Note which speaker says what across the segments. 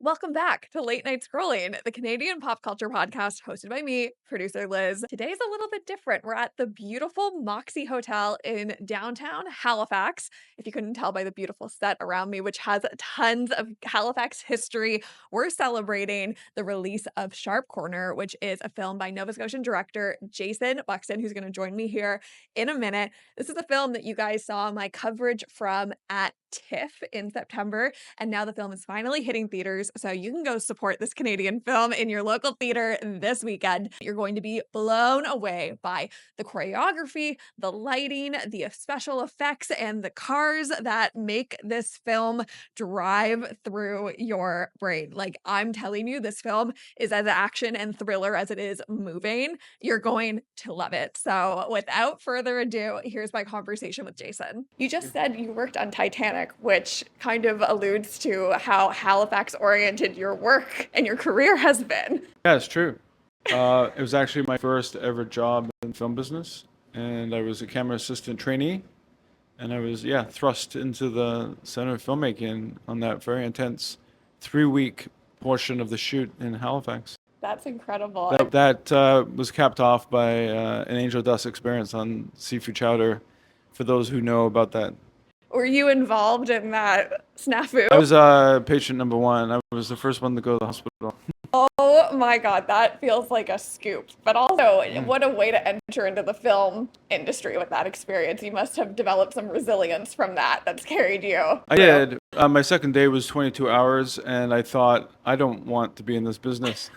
Speaker 1: Welcome back to Late Night Scrolling, the Canadian pop culture podcast hosted by me, producer Liz. Today's a little bit different. We're at the beautiful Moxie Hotel in downtown Halifax. If you couldn't tell by the beautiful set around me, which has tons of Halifax history, we're celebrating the release of Sharp Corner, which is a film by Nova Scotian director Jason Buxton, who's going to join me here in a minute. This is a film that you guys saw my coverage from at TIFF in September, and now the film is finally hitting theaters, so you can go support this Canadian film in your local theater this weekend. You're going to be blown away by the choreography, the lighting, the special effects, and the cars that make this film drive through your brain. Like, I'm telling you, this film is as action and thriller as it is moving. You're going to love it. So without further ado, here's my conversation with Jason. You just said you worked on Titanic, which kind of alludes to how Halifax-oriented your work and your career has been.
Speaker 2: Yeah, it's true. It was actually my first ever job in film business, and I was a camera assistant trainee, and I was, thrust into the center of filmmaking on that very intense 3-week portion of the shoot in Halifax.
Speaker 1: That's incredible.
Speaker 2: That was capped off by an angel dust experience on seafood chowder, for those who know about that.
Speaker 1: Were you involved in that snafu?
Speaker 2: I was patient number one. I was the first one to go to the hospital.
Speaker 1: Oh my God, that feels like a scoop. But also, what a way to enter into the film industry with that experience. You must have developed some resilience from that's carried you.
Speaker 2: I did. My second day was 22 hours, and I thought, I don't want to be in this business.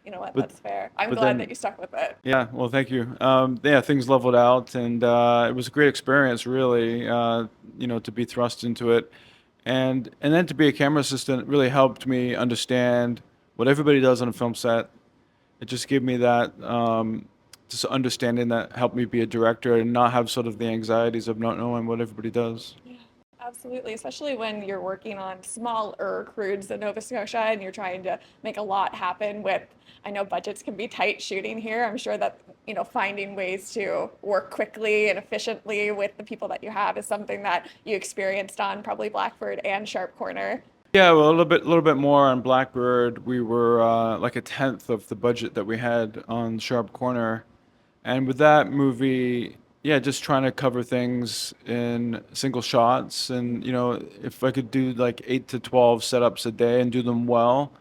Speaker 1: You know what? That's fair. I'm glad that you stuck with it.
Speaker 2: Yeah, well, thank you. Things leveled out, and it was a great experience, really, to be thrust into it. And then to be a camera assistant really helped me understand what everybody does on a film set. It just gave me that just understanding that helped me be a director and not have sort of the anxieties of not knowing what everybody does.
Speaker 1: Yeah, absolutely. Especially when you're working on smaller crews in Nova Scotia and you're trying to make a lot happen with, I know budgets can be tight shooting here. I'm sure that, finding ways to work quickly and efficiently with the people that you have is something that you experienced on probably Blackbird and Sharp Corner.
Speaker 2: Yeah, well, a little bit more on Blackbird. We were like a tenth of the budget that we had on Sharp Corner. And with that movie, just trying to cover things in single shots. And, if I could do like 8 to 12 setups a day and do them well,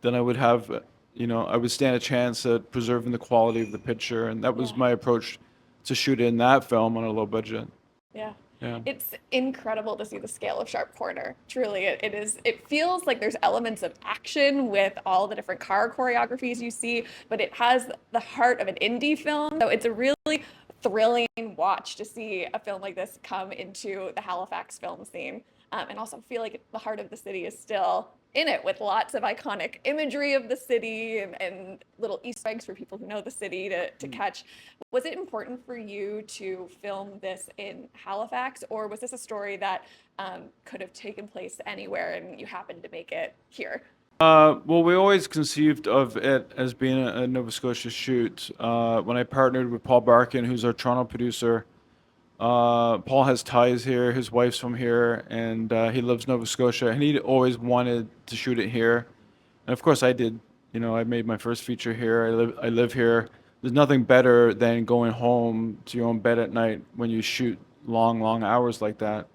Speaker 2: then I would have, I would stand a chance at preserving the quality of the picture. And that was my approach to shoot in that film on a low budget.
Speaker 1: Yeah.
Speaker 2: Yeah.
Speaker 1: It's incredible to see the scale of Sharp Corner. Truly, it is. It feels like there's elements of action with all the different car choreographies you see, but it has the heart of an indie film. So it's a really thrilling watch to see a film like this come into the Halifax film scene, and also feel like the heart of the city is still in it, with lots of iconic imagery of the city and little Easter eggs for people who know the city to catch. Was it important for you to film this in Halifax, or was this a story that could have taken place anywhere and you happened to make it here?
Speaker 2: Well, we always conceived of it as being a Nova Scotia shoot. When I partnered with Paul Barkin, who's our Toronto producer, Paul has ties here. His wife's from here, and he loves Nova Scotia, and he always wanted to shoot it here. And of course, I did. I made my first feature here. I live here. There's nothing better than going home to your own bed at night when you shoot long hours like that.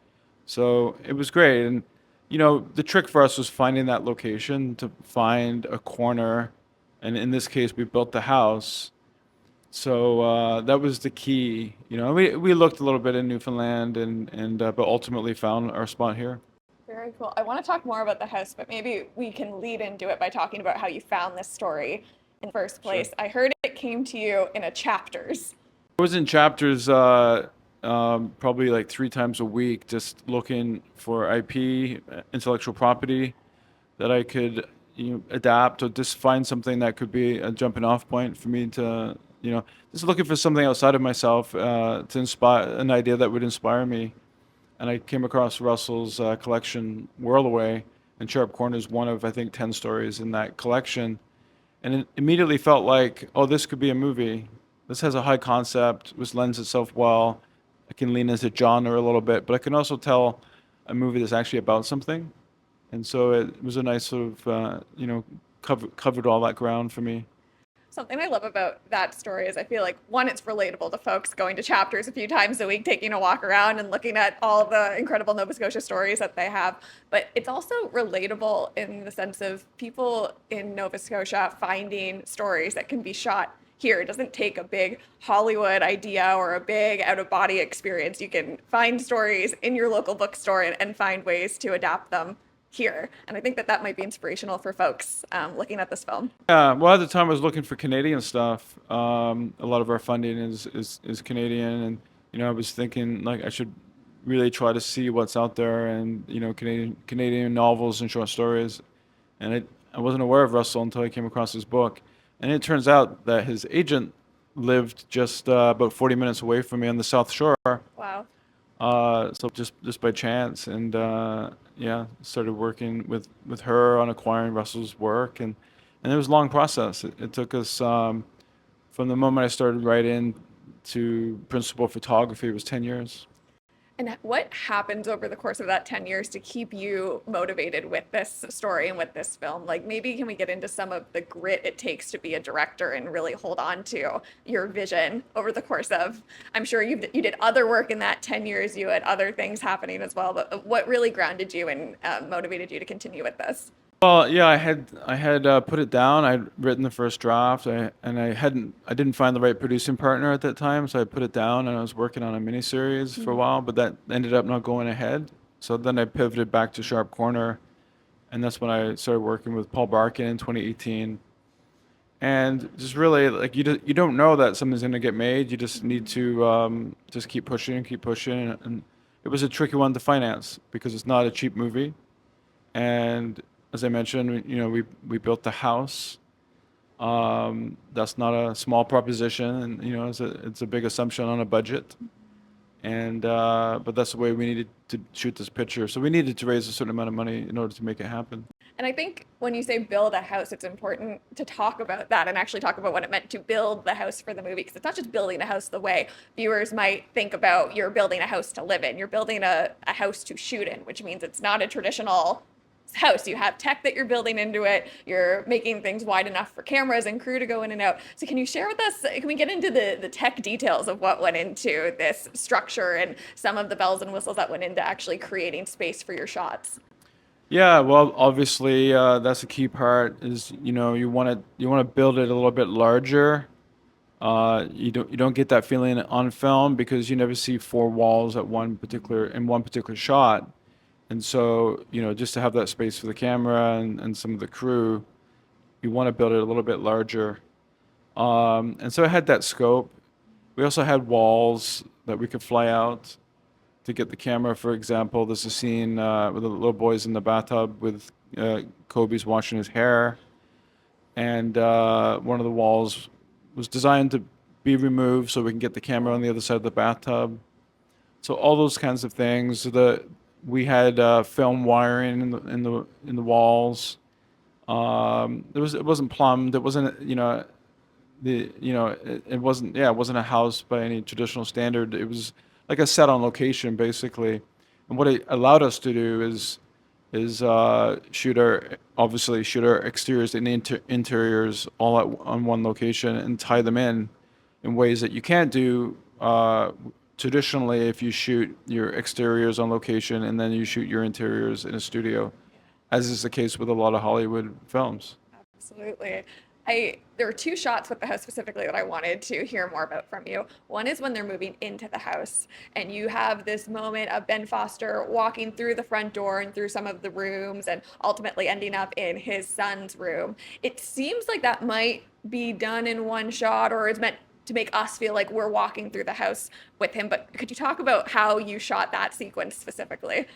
Speaker 2: So it was great. And the trick for us was finding that location, to find a corner, and in this case, we built the house. So that was the key. We looked a little bit in Newfoundland, and but ultimately found our spot here.
Speaker 1: Very cool. I want to talk more about the house, but maybe we can lead into it by talking about how you found this story in the first place. Sure. I heard it came to you in a chapters.
Speaker 2: I was in chapters probably like 3 times a week, just looking for IP, intellectual property, that I could adapt, or just find something that could be a jumping off point for me to, just looking for something outside of myself to inspire, an idea that would inspire me. And I came across Russell's collection, Whirl Away, and Sharp Corner is one of, I think, 10 stories in that collection. And it immediately felt like, oh, this could be a movie. This has a high concept, which lends itself well. I can lean into genre a little bit, but I can also tell a movie that's actually about something. And so it was a nice sort of covered all that ground for me.
Speaker 1: Something I love about that story is I feel like one, it's relatable to folks going to chapters a few times a week, taking a walk around and looking at all the incredible Nova Scotia stories that they have. But it's also relatable in the sense of people in Nova Scotia finding stories that can be shot here. It doesn't take a big Hollywood idea or a big out of body experience. You can find stories in your local bookstore and find ways to adapt them here. And I think that that might be inspirational for folks looking at this film.
Speaker 2: Yeah, well, at the time I was looking for Canadian stuff. A lot of our funding is Canadian, and I was thinking like I should really try to see what's out there, and Canadian novels and short stories. And I wasn't aware of Russell until I came across his book, and it turns out that his agent lived just about 40 minutes away from me on the South Shore.
Speaker 1: Wow.
Speaker 2: So just by chance, and yeah, started working with her on acquiring Russell's work, and it was a long process. It took us from the moment I started writing to principal photography. It was 10 years.
Speaker 1: And what happens over the course of that 10 years to keep you motivated with this story and with this film? Like, maybe can we get into some of the grit it takes to be a director and really hold on to your vision over the course of, I'm sure you did other work in that 10 years, you had other things happening as well, but what really grounded you and motivated you to continue with this?
Speaker 2: Well, yeah, I had put it down. I'd written the first draft, and I didn't find the right producing partner at that time, so I put it down, and I was working on a miniseries for a while, but that ended up not going ahead. So then I pivoted back to Sharp Corner, and that's when I started working with Paul Barkin in 2018. And just really, like, you don't know that something's going to get made. You just need to just keep pushing, and it was a tricky one to finance because it's not a cheap movie. And as I mentioned, we built the house. That's not a small proposition, and it's a big assumption on a budget. And but that's the way we needed to shoot this picture. So we needed to raise a certain amount of money in order to make it happen.
Speaker 1: And I think when you say build a house, it's important to talk about that and actually talk about what it meant to build the house for the movie. Because it's not just building a house the way viewers might think about you're building a house to live in. You're building a house to shoot in, which means it's not a traditional house. You have tech that you're building into it. You're making things wide enough for cameras and crew to go in and out. So can you share with us, can we get into the tech details of what went into this structure and some of the bells and whistles that went into actually creating space for your shots?
Speaker 2: Yeah, well, obviously, that's a key part. Is you want to build it a little bit larger. You don't get that feeling on film because you never see four walls at one particular shot. And so, just to have that space for the camera and some of the crew, you want to build it a little bit larger. And so it had that scope. We also had walls that we could fly out to get the camera. For example, there's a scene with the little boys in the bathtub with Cobie's washing his hair. And one of the walls was designed to be removed so we can get the camera on the other side of the bathtub. So all those kinds of things. We had film wiring in the walls. It wasn't plumbed. It wasn't it wasn't it wasn't a house by any traditional standard. It was like a set on location basically. And what it allowed us to do is shoot our exteriors and interiors all on one location and tie them in ways that you can't do traditionally if you shoot your exteriors on location and then you shoot your interiors in a studio, as is the case with a lot of Hollywood films.
Speaker 1: Absolutely. There were two shots with the house specifically that I wanted to hear more about from you. One is when they're moving into the house and you have this moment of Ben Foster walking through the front door and through some of the rooms and ultimately ending up in his son's room. It seems like that might be done in one shot or is meant to make us feel like we're walking through the house with him. But could you talk about how you shot that sequence specifically?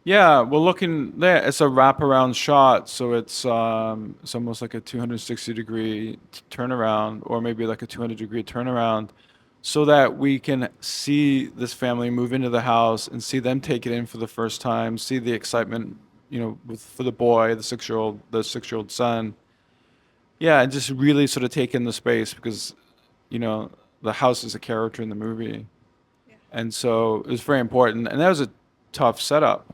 Speaker 2: Yeah, well, looking there, it's a wraparound shot, so it's almost like a 260-degree turnaround, or maybe like a 200-degree turnaround, so that we can see this family move into the house and see them take it in for the first time, see the excitement, for the boy, the 6-year old son. Yeah, and just really sort of take in the space because, the house is a character in the movie. And so it was very important. And that was a tough setup.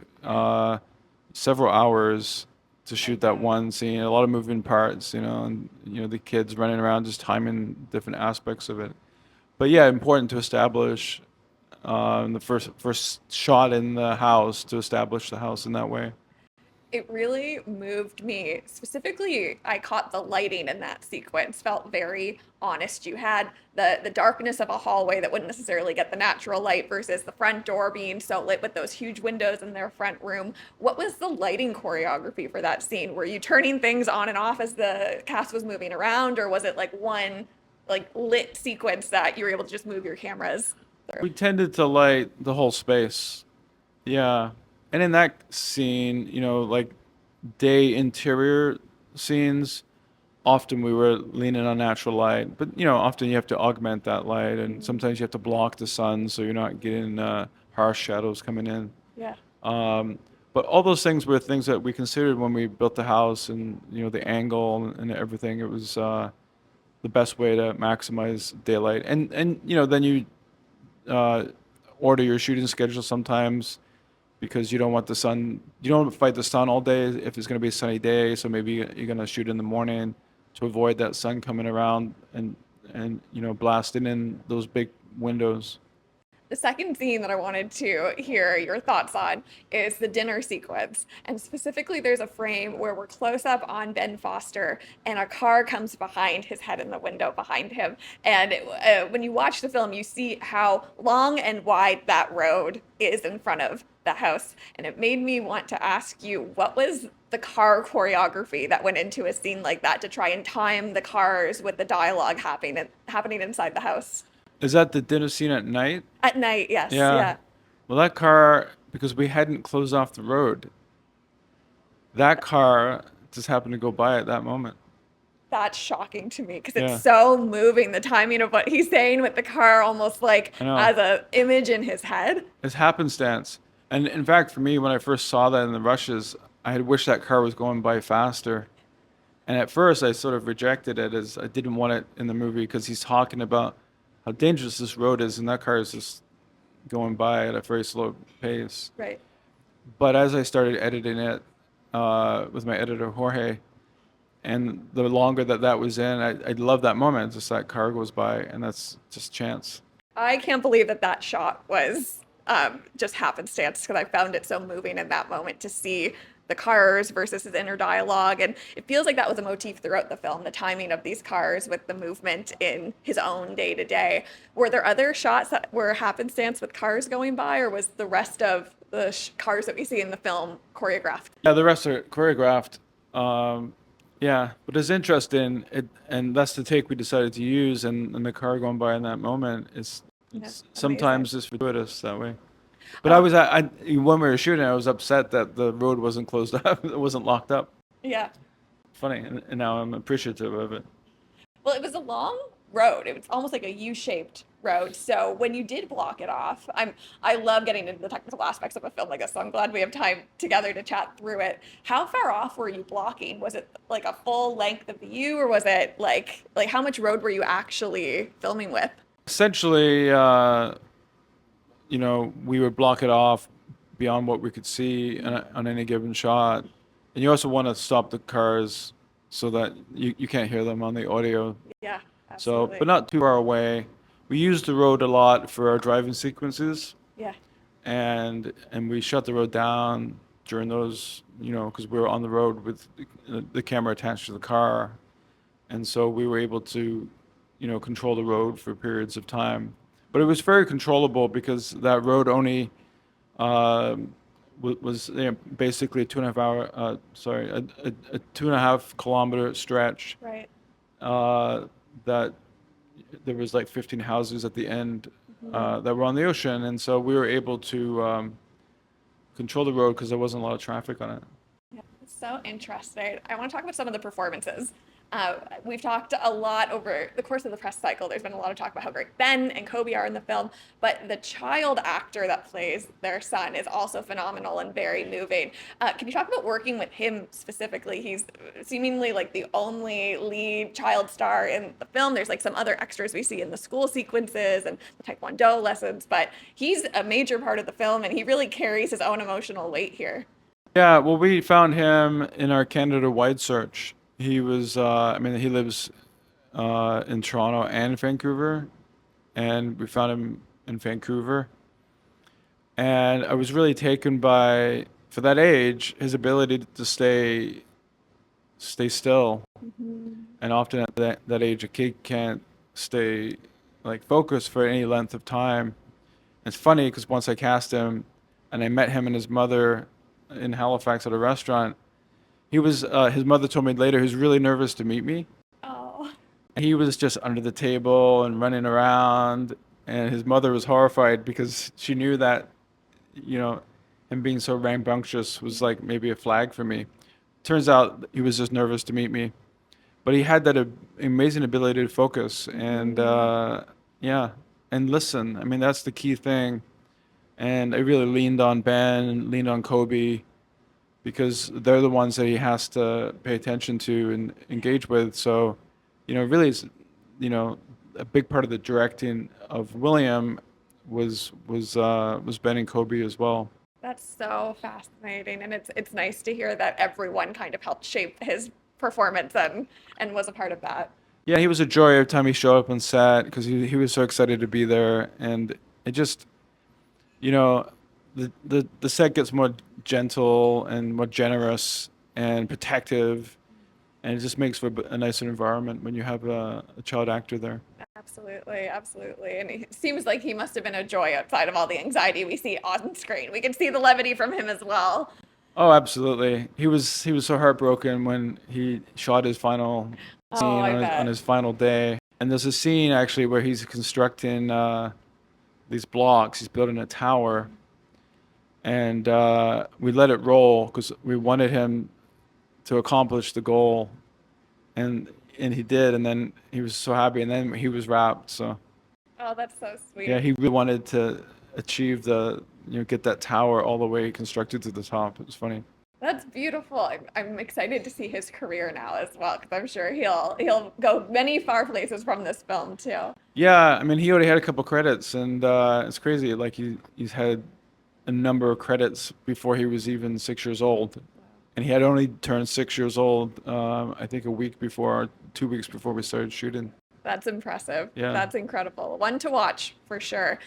Speaker 2: several hours to shoot that one scene. A lot of moving parts, and the kids running around just timing different aspects of it. But yeah, important to establish the first shot in the house, to establish the house in that way.
Speaker 1: It really moved me. Specifically, I caught the lighting in that sequence, felt very honest. You had the darkness of a hallway that wouldn't necessarily get the natural light versus the front door being so lit with those huge windows in their front room. What was the lighting choreography for that scene? Were you turning things on and off as the cast was moving around, or was it like one like lit sequence that you were able to just move your cameras through?
Speaker 2: We tended to light the whole space. Yeah. And in that scene, like day interior scenes, often we were leaning on natural light. But, often you have to augment that light, and sometimes you have to block the sun so you're not getting harsh shadows coming in.
Speaker 1: Yeah.
Speaker 2: Um, but all those things were things that we considered when we built the house, and, the angle and everything. It was the best way to maximize daylight. And then you uh, order your shooting schedule sometimes, because you don't want the sun, you don't fight the sun all day if it's going to be a sunny day. So maybe you're going to shoot in the morning to avoid that sun coming around and blasting in those big windows.
Speaker 1: The second scene that I wanted to hear your thoughts on is the dinner sequence. And specifically, there's a frame where we're close up on Ben Foster and a car comes behind his head in the window behind him. And when you watch the film, you see how long and wide that road is in front of the house. And it made me want to ask you, what was the car choreography that went into a scene like that to try and time the cars with the dialogue happening inside the house?
Speaker 2: Is that the dinner scene at night?
Speaker 1: At night, yes.
Speaker 2: Yeah.
Speaker 1: Yeah.
Speaker 2: Well, that car, because we hadn't closed off the road, that car just happened to go by at that moment.
Speaker 1: That's shocking to me because it's
Speaker 2: Yeah.
Speaker 1: so moving. The timing of what he's saying with the car almost like
Speaker 2: I know.
Speaker 1: as a image in his head.
Speaker 2: It's happenstance. And in fact, for me, when I first saw that in the rushes, I had wished that car was going by faster. And at first, I sort of rejected it, as I didn't want it in the movie, because he's talking about how dangerous this road is, and that car is just going by at a very slow pace.
Speaker 1: Right.
Speaker 2: But as I started editing it with my editor Jorge, and the longer that was in, I love that moment. Just that car goes by, and that's just chance.
Speaker 1: I can't believe that that shot was just happenstance because I found it so moving in that moment to see the cars versus his inner dialogue. And it feels like that was a motif throughout the film, the timing of these cars with the movement in his own day to day. Were there other shots that were happenstance with cars going by, or was the rest of the cars that we see in the film choreographed?
Speaker 2: Yeah, the rest are choreographed. Yeah, but it's interesting, and that's the take we decided to use, and the car going by in that moment is
Speaker 1: That's
Speaker 2: sometimes
Speaker 1: amazing.
Speaker 2: it's fortuitous that way. But when we were shooting, I was upset that the road wasn't closed up, it wasn't locked up.
Speaker 1: Yeah.
Speaker 2: Funny, and now I'm appreciative of it.
Speaker 1: Well, it was a long road. It was almost like a U-shaped road. So when you did block it off, I love getting into the technical aspects of a film like this. So I'm glad we have time together to chat through it. How far off were you blocking? Was it like a full length of the U, or was it like how much road were you actually filming with?
Speaker 2: Essentially, we would block it off beyond what we could see on any given shot. And you also want to stop the cars so that you can't hear them on the audio.
Speaker 1: Yeah,
Speaker 2: So,
Speaker 1: absolutely.
Speaker 2: but not too far away. We used the road a lot for our driving sequences,
Speaker 1: Yeah.
Speaker 2: and we shut the road down during those, because we were on the road with the camera attached to the car, and so we were able to, control the road for periods of time. But it was very controllable because that road only was basically a 2.5 hour, a 2.5 kilometer stretch.
Speaker 1: Right.
Speaker 2: That there was like 15 houses at the end
Speaker 1: Mhm.
Speaker 2: that were on the ocean, and so we were able to control the road because there wasn't a lot of traffic on it.
Speaker 1: Yeah, it's so interesting. I want to talk about some of the performances. We've talked a lot over the course of the press cycle. There's been a lot of talk about how great Ben and Cobie are in the film, but the child actor that plays their son is also phenomenal and very moving. Can you talk about working with him specifically? He's seemingly like the only lead child star in the film. There's like some other extras we see in the school sequences and the Taekwondo lessons, but he's a major part of the film and he really carries his own emotional weight here.
Speaker 2: Yeah, well, we found him in our Canada-wide search. He was, I mean, he lives in Toronto and Vancouver, and we found him in Vancouver. And I was really taken by, for that age, his ability to stay still.
Speaker 1: Mhm.
Speaker 2: And often at that age, a kid can't stay like focused for any length of time. It's funny because once I cast him, and I met him and his mother in Halifax at a restaurant. His mother told me later he was really nervous to meet me.
Speaker 1: Oh.
Speaker 2: He was just under the table and running around, and his mother was horrified because she knew that, you know, him being so rambunctious was like maybe a flag for me. Turns out he was just nervous to meet me, but he had that amazing ability to focus and
Speaker 1: Mhm.
Speaker 2: yeah, and listen. I mean, that's the key thing. And I really leaned on Ben and leaned on Cobie because they're the ones that he has to pay attention to and engage with. So, really, you know, a big part of the directing of William was Ben and Cobie as well.
Speaker 1: That's so fascinating, and it's nice to hear that everyone kind of helped shape his performance and was a part of that.
Speaker 2: Yeah, he was a joy every time he showed up on set because he was so excited to be there, and it just, you know, the set gets more gentle and more generous and protective, and it just makes for a nicer environment when you have a child actor there.
Speaker 1: Absolutely, absolutely. And it seems like he must have been a joy outside of all the anxiety we see on screen. We can see the levity from him as well.
Speaker 2: Oh, absolutely. He was so heartbroken when he shot his final
Speaker 1: Oh,
Speaker 2: scene
Speaker 1: I
Speaker 2: on
Speaker 1: bet.
Speaker 2: his final day. And there's a scene actually where he's constructing these blocks. He's building a tower, and we let it roll because we wanted him to accomplish the goal, and and he did. And then he was so happy, and then he was wrapped. So
Speaker 1: Oh, that's so
Speaker 2: yeah,
Speaker 1: sweet.
Speaker 2: he really wanted to achieve get that tower all the way constructed to the top. It was funny.
Speaker 1: That's beautiful. I'm excited to see his career now as well, because I'm sure he'll go many far places from this film too.
Speaker 2: Yeah, I mean, he already had a couple credits, and it's crazy. Like he's had a number of credits before he was even 6 years old, and he had only turned 6 years old. I think a week before, 2 weeks before we started shooting.
Speaker 1: That's impressive.
Speaker 2: Yeah,
Speaker 1: That's incredible. One to watch for sure.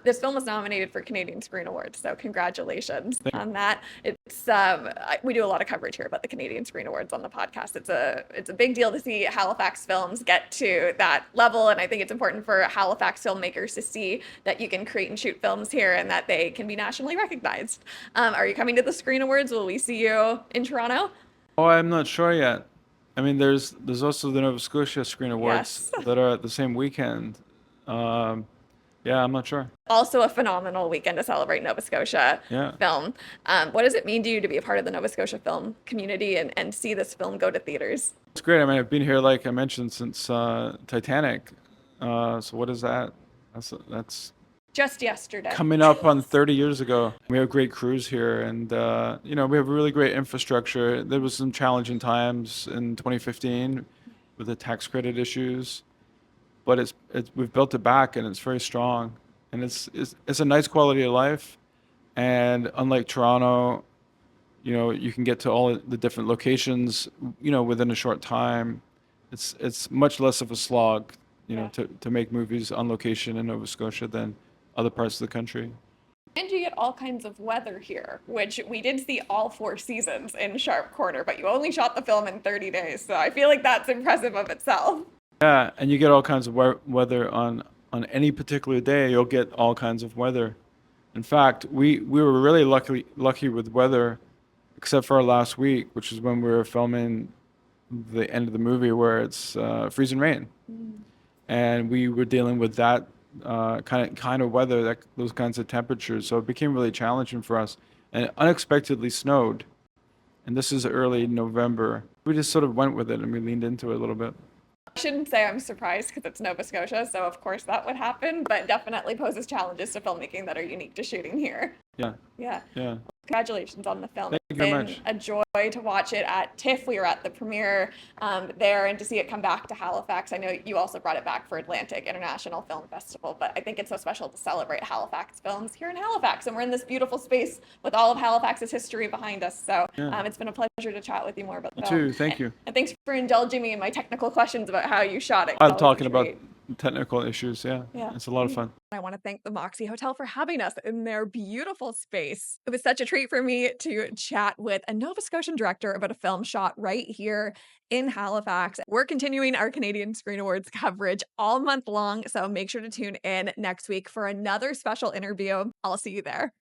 Speaker 1: This film was nominated for Canadian Screen Awards, so congratulations on that. We do a lot of coverage here about the Canadian Screen Awards on the podcast. It's a big deal to see Halifax films get to that level, and I think it's important for Halifax filmmakers to see that you can create and shoot films here and that they can be nationally recognized. Are you coming to the Screen Awards? Will we see you in Toronto?
Speaker 2: Oh, I'm not sure yet. I mean, there's also the Nova Scotia Screen Awards
Speaker 1: Yes.
Speaker 2: that are at the same weekend. Um, yeah, I'm not sure.
Speaker 1: Also a phenomenal weekend to celebrate Nova Scotia
Speaker 2: Yeah.
Speaker 1: film. What does it mean to you to be a part of the Nova Scotia film community and see this film go to theaters?
Speaker 2: It's great. I mean, I've been here, like I mentioned, since Titanic. So what is that? That's
Speaker 1: Just yesterday.
Speaker 2: coming up on 30 years ago. We have great crews here, and we have a really great infrastructure. There was some challenging times in 2015 with the tax credit issues, but we've built it back, and it's very strong, and it's a nice quality of life. And unlike Toronto, you can get to all the different locations, within a short time. It's much less of a slog,
Speaker 1: Yeah.
Speaker 2: to make movies on location in Nova Scotia than other parts of the country.
Speaker 1: And you get all kinds of weather here, which we did see all four seasons in Sharp Corner, but you only shot the film in 30 days. So I feel like that's impressive of itself.
Speaker 2: Yeah, and you get all kinds of weather on any particular day. You'll get all kinds of weather. In fact, we were really lucky with weather, except for our last week, which is when we were filming the end of the movie where it's freezing rain, and we were dealing with that kind of weather, those kinds of temperatures. So it became really challenging for us, and it unexpectedly snowed. And this is early November. We just sort of went with it and we leaned into it a little bit.
Speaker 1: I shouldn't say I'm surprised because it's Nova Scotia, so of course that would happen, but definitely poses challenges to filmmaking that are unique to shooting here.
Speaker 2: Yeah,
Speaker 1: Yeah.
Speaker 2: yeah.
Speaker 1: Congratulations on the film.
Speaker 2: Thank
Speaker 1: It's
Speaker 2: you very
Speaker 1: been
Speaker 2: much.
Speaker 1: a joy to watch it at TIFF. We were at the premiere there, and to see it come back to Halifax. I know you also brought it back for Atlantic International Film Festival, but I think it's so special to celebrate Halifax films here in Halifax. And we're in this beautiful space with all of Halifax's history behind us. So
Speaker 2: Yeah.
Speaker 1: it's been a pleasure to chat with you more about the
Speaker 2: Me
Speaker 1: film.
Speaker 2: too. Thank you.
Speaker 1: And thanks for indulging me in my technical questions about how you shot it.
Speaker 2: I
Speaker 1: It's
Speaker 2: love
Speaker 1: always a
Speaker 2: talking about
Speaker 1: treat.
Speaker 2: technical issues. Yeah.
Speaker 1: Yeah.
Speaker 2: It's a lot of fun.
Speaker 1: I want to thank the Moxie Hotel for having us in their beautiful space. It was such a treat for me to chat with a Nova Scotian director about a film shot right here in Halifax. We're continuing our Canadian Screen Awards coverage all month long, so make sure to tune in next week for another special interview. I'll see you there.